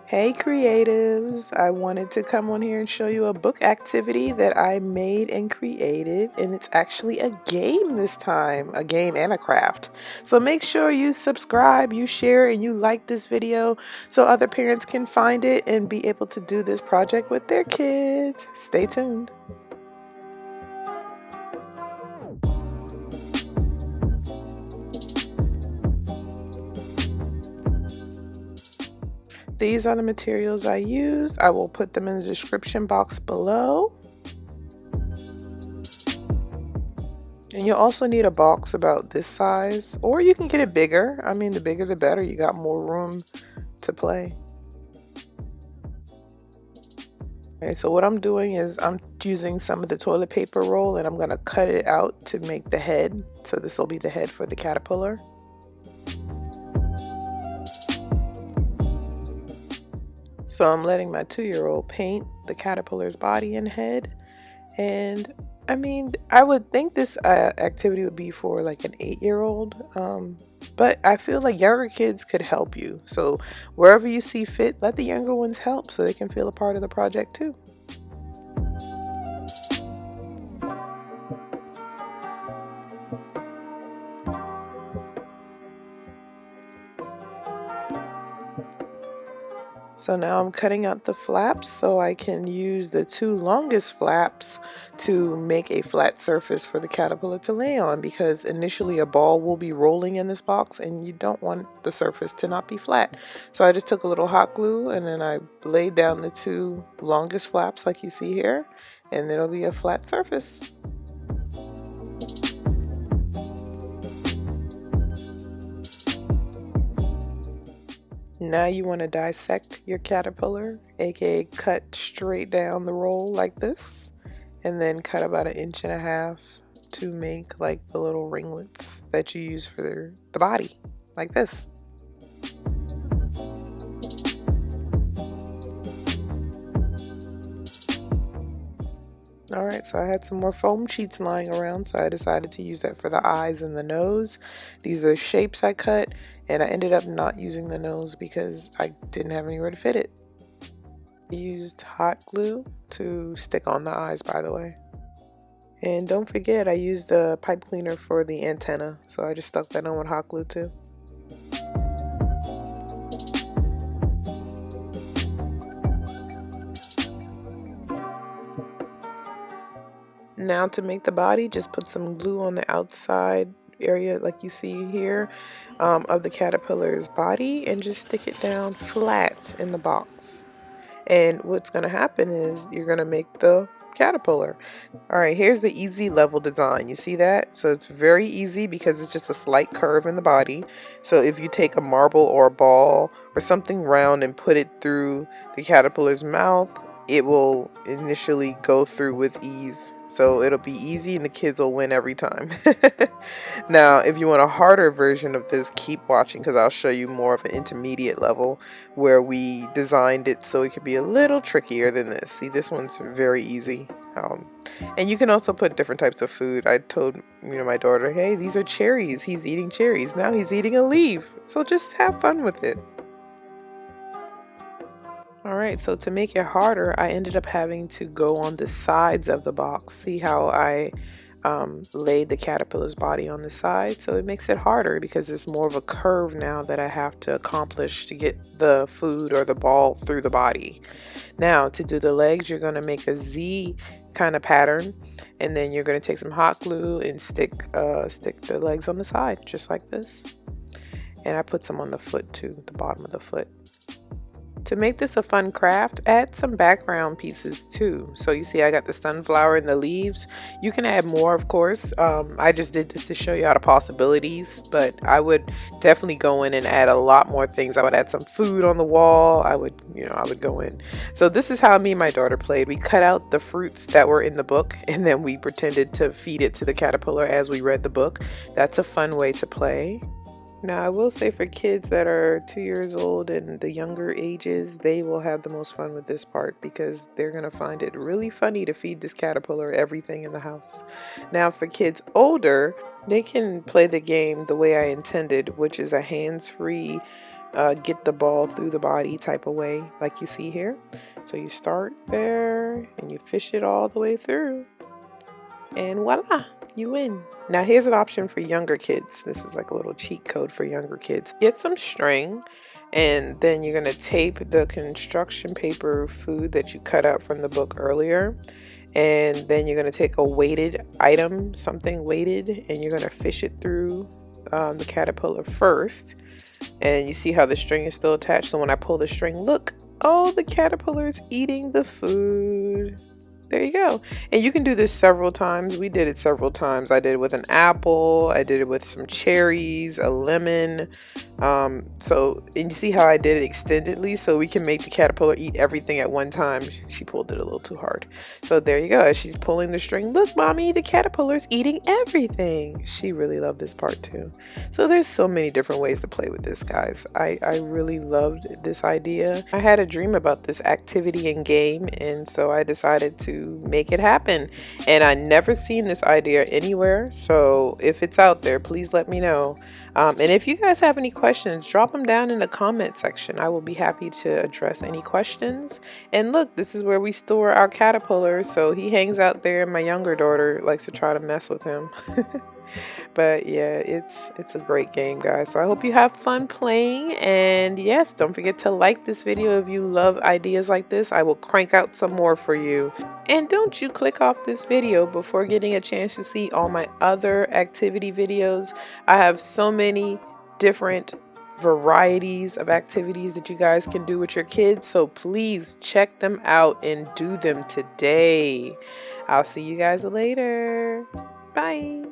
Hey creatives, I wanted to come on here and show you a book activity that I made and created, and it's actually a game this time, a game and a craft. So make sure you subscribe, you share, and you like this video so other parents can find it and be able to do this project with their kids. Stay tuned. These are the materials I used. I will put them in the description box below. And you'll also need a box about this size, or you can get it bigger. I mean, the bigger the better. You got more room to play. Okay, so what I'm doing is I'm using some of the toilet paper roll and I'm going to cut it out to make the head. So this will be the head for the caterpillar. So I'm letting my 2-year-old paint the caterpillar's body and head. And I mean, I would think this activity would be for like an 8-year-old. But I feel like younger kids could help you. So wherever you see fit, let the younger ones help so they can feel a part of the project too. So now I'm cutting out the flaps so I can use the 2 longest flaps to make a flat surface for the caterpillar to lay on, because initially a ball will be rolling in this box and you don't want the surface to not be flat. So I just took a little hot glue and then I laid down the 2 longest flaps like you see here, and it'll be a flat surface. Now you want to dissect your caterpillar, aka cut straight down the roll like this, and then cut about 1.5 inches to make like the little ringlets that you use for the body, like this. Alright, so I had some more foam sheets lying around, so I decided to use that for the eyes and the nose. These are the shapes I cut, and I ended up not using the nose because I didn't have anywhere to fit it. I used hot glue to stick on the eyes, by the way. And don't forget, I used a pipe cleaner for the antenna, so I just stuck that on with hot glue too. Now to make the body, just put some glue on the outside area like you see here of the caterpillar's body and just stick it down flat in the box. And what's going to happen is you're going to make the caterpillar. Alright, here's the easy level design. You see that? So it's very easy because it's just a slight curve in the body. So if you take a marble or a ball or something round and put it through the caterpillar's mouth, it will initially go through with ease. So it'll be easy and the kids will win every time. Now, if you want a harder version of this, keep watching because I'll show you more of an intermediate level where we designed it so it could be a little trickier than this. See, this one's very easy. And you can also put different types of food. I told my daughter, hey, these are cherries. He's eating cherries. Now he's eating a leaf. So just have fun with it. Alright, so to make it harder, I ended up having to go on the sides of the box. See how I laid the caterpillar's body on the side? So it makes it harder because it's more of a curve now that I have to accomplish to get the food or the ball through the body. Now, to do the legs, you're going to make a Z kind of pattern, and then you're going to take some hot glue and stick the legs on the side, just like this. And I put some on the foot too, the bottom of the foot. To make this a fun craft, add some background pieces too. So you see I got the sunflower and the leaves. You can add more, of course. I just did this to show you all the possibilities, but I would definitely go in and add a lot more things. I would add some food on the wall. I would go in. So this is how me and my daughter played. We cut out the fruits that were in the book and then we pretended to feed it to the caterpillar as we read the book. That's a fun way to play. Now, I will say for kids that are 2 years old and the younger ages, they will have the most fun with this part because they're going to find it really funny to feed this caterpillar everything in the house. Now, for kids older, they can play the game the way I intended, which is a hands-free, get the ball through the body type of way, like you see here. So you start there and you fish it all the way through. And voila, you win. Now here's an option for younger kids. This is like a little cheat code for younger kids. Get some string and then you're going to tape the construction paper food that you cut out from the book earlier. And then you're going to take a weighted item, something weighted, and you're going to fish it through the caterpillar first. And you see how the string is still attached. So when I pull the string, look, oh, the caterpillar is eating the food. There you go. And you can do this several times. We did it several times. I did it with an apple. I did it with some cherries, a lemon. And you see how I did it extendedly so we can make the caterpillar eat everything at one time. She pulled it a little too hard. So there you go. As she's pulling the string, look, mommy, the caterpillar's eating everything. She really loved this part too. So there's so many different ways to play with this, guys. I really loved this idea. I had a dream about this activity and game, and so I decided to make it happen. And I never seen this idea anywhere, so if it's out there, please let me know. And if you guys have any questions, drop them down in the comment section. I will be happy to address any questions. And look, this is where we store our caterpillar, so he hangs out there, and my younger daughter likes to try to mess with him. But yeah, it's a great game, guys. So I hope you have fun playing. And yes, don't forget to like this video if you love ideas like this. I will crank out some more for you. And don't you click off this video before getting a chance to see all my other activity videos. I have so many different varieties of activities that you guys can do with your kids. So please check them out and do them today. I'll see you guys later. Bye.